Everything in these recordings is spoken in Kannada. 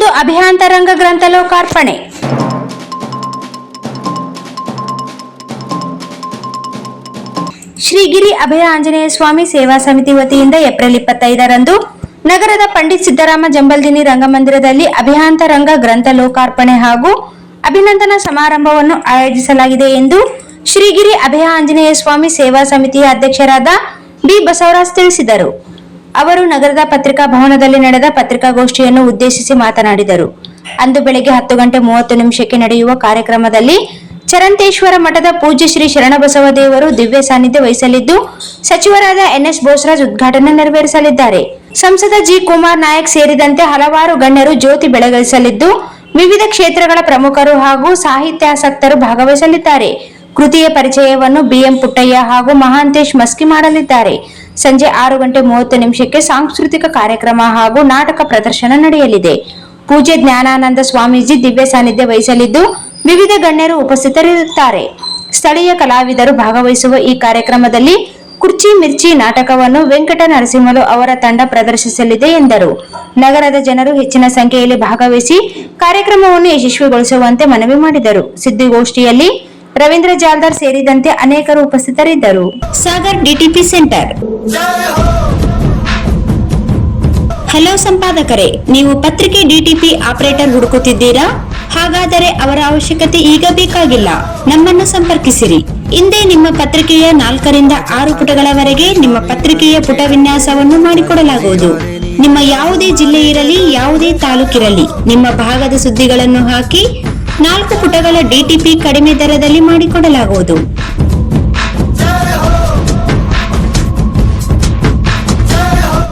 ಇಂದು ಅಭಿಯಾಂತರಂಗ ಗ್ರಂಥ ಲೋಕಾರ್ಪಣೆ. ಶ್ರೀಗಿರಿ ಅಭಯ ಆಂಜನೇಯ ಸ್ವಾಮಿ ಸೇವಾ ಸಮಿತಿ ವತಿಯಿಂದ ಏಪ್ರಿಲ್ 25ರಂದು ನಗರದ ಪಂಡಿತ್ ಸಿದ್ದರಾಮ ಜಂಬಲ್ದಿನ್ನಿ ರಂಗಮಂದಿರದಲ್ಲಿ ಅಭಿಯಾಂತರಂಗ ಗ್ರಂಥ ಲೋಕಾರ್ಪಣೆ ಹಾಗೂ ಅಭಿನಂದನಾ ಸಮಾರಂಭವನ್ನು ಆಯೋಜಿಸಲಾಗಿದೆ ಎಂದು ಶ್ರೀಗಿರಿ ಅಭಯ ಆಂಜನೇಯ ಸ್ವಾಮಿ ಸೇವಾ ಸಮಿತಿಯ ಅಧ್ಯಕ್ಷರಾದ ಬಿ ಬಸವರಾಜ್ ತಿಳಿಸಿದರು. ಅವರು ನಗರದ ಪತ್ರಿಕಾ ಭವನದಲ್ಲಿ ನಡೆದ ಪತ್ರಿಕಾಗೋಷ್ಠಿಯನ್ನು ಉದ್ದೇಶಿಸಿ ಮಾತನಾಡಿದರು. ಅಂದು ಬೆಳಗ್ಗೆ 10:30 ನಡೆಯುವ ಕಾರ್ಯಕ್ರಮದಲ್ಲಿ ಚರಂತೇಶ್ವರ ಮಠದ ಪೂಜ್ಯ ಶ್ರೀ ಶರಣಬಸವ ದೇವರು ದಿವ್ಯ ಸಾನ್ನಿಧ್ಯ ವಹಿಸಲಿದ್ದು, ಸಚಿವರಾದ ಎನ್ಎಸ್ ಬೋಸರಾಜ್ ಉದ್ಘಾಟನೆ ನೆರವೇರಿಸಲಿದ್ದಾರೆ. ಸಂಸದ ಜಿ ಕುಮಾರ್ ನಾಯಕ್ ಸೇರಿದಂತೆ ಹಲವಾರು ಗಣ್ಯರು ಜ್ಯೋತಿ ಬೆಳಗಿಸಲಿದ್ದು, ವಿವಿಧ ಕ್ಷೇತ್ರಗಳ ಪ್ರಮುಖರು ಹಾಗೂ ಸಾಹಿತ್ಯಾಸಕ್ತರು ಭಾಗವಹಿಸಲಿದ್ದಾರೆ. ಕೃತಿಯ ಪರಿಚಯವನ್ನು ಬಿಎಂ ಪುಟ್ಟಯ್ಯ ಹಾಗೂ ಮಹಾಂತೇಶ್ ಮಸ್ಕಿ ಮಾಡಲಿದ್ದಾರೆ. ಸಂಜೆ 6:30 ಸಾಂಸ್ಕೃತಿಕ ಕಾರ್ಯಕ್ರಮ ಹಾಗೂ ನಾಟಕ ಪ್ರದರ್ಶನ ನಡೆಯಲಿದೆ. ಪೂಜ್ಯ ಜ್ಞಾನಾನಂದ ಸ್ವಾಮೀಜಿ ದಿವ್ಯ ಸಾನ್ನಿಧ್ಯ ವಹಿಸಲಿದ್ದು, ವಿವಿಧ ಗಣ್ಯರು ಉಪಸ್ಥಿತರಿರುತ್ತಾರೆ. ಸ್ಥಳೀಯ ಕಲಾವಿದರು ಭಾಗವಹಿಸುವ ಈ ಕಾರ್ಯಕ್ರಮದಲ್ಲಿ ಕುರ್ಚಿ ಮಿರ್ಚಿ ನಾಟಕವನ್ನು ವೆಂಕಟ ನರಸಿಂಹಲು ಅವರ ತಂಡ ಪ್ರದರ್ಶಿಸಲಿದೆ ಎಂದರು. ನಗರದ ಜನರು ಹೆಚ್ಚಿನ ಸಂಖ್ಯೆಯಲ್ಲಿ ಭಾಗವಹಿಸಿ ಕಾರ್ಯಕ್ರಮವನ್ನು ಯಶಸ್ವಿಗೊಳಿಸುವಂತೆ ಮನವಿ ಮಾಡಿದರು. ಸುದ್ದಿಗೋಷ್ಠಿಯಲ್ಲಿ ರವೀಂದ್ರ ಜಾಲ್ದಾರ್ ಸೇರಿದಂತೆ ಅನೇಕರು ಉಪಸ್ಥಿತರಿದ್ದರು. Sagar DTP centre. ಹಲೋ ಸಂಪಾದಕರೇ, ನೀವು ಪತ್ರಿಕೆ ಡಿಟಿಪಿ ಆಪರೇಟರ್ ಹುಡುಕುತ್ತಿದ್ದೀರಾ? ಹಾಗಾದರೆ ಅವರ ಅವಶ್ಯಕತೆ ಈಗ ಬೇಕಾಗಿಲ್ಲ. ನಮ್ಮನ್ನು ಸಂಪರ್ಕಿಸಿರಿ. ಇಂದೇ ನಿಮ್ಮ ಪತ್ರಿಕೆಯ 4ರಿಂದ 6 ಪುಟಗಳವರೆಗೆ ನಿಮ್ಮ ಪತ್ರಿಕೆಯ ಪುಟ ವಿನ್ಯಾಸವನ್ನು ಮಾಡಿಕೊಡಲಾಗುವುದು. ನಿಮ್ಮ ಯಾವುದೇ ಜಿಲ್ಲೆ ಇರಲಿ, ಯಾವುದೇ ತಾಲೂಕಿರಲಿ, ನಿಮ್ಮ ಭಾಗದ ಸುದ್ದಿಗಳನ್ನು ಹಾಕಿ 4 ಪುಟಗಳ ಡಿಟಿಪಿ ಕಡಿಮೆ ದರದಲ್ಲಿ ಮಾಡಿಕೊಡಲಾಗುವುದು.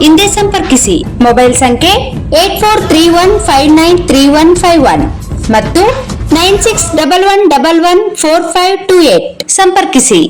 ಹಿಂದೆ ಸಂಪರ್ಕಿಸಿ. ಮೊಬೈಲ್ ಸಂಖ್ಯೆ 8431593151 ಮತ್ತು 9611114528 ಸಂಪರ್ಕಿಸಿ.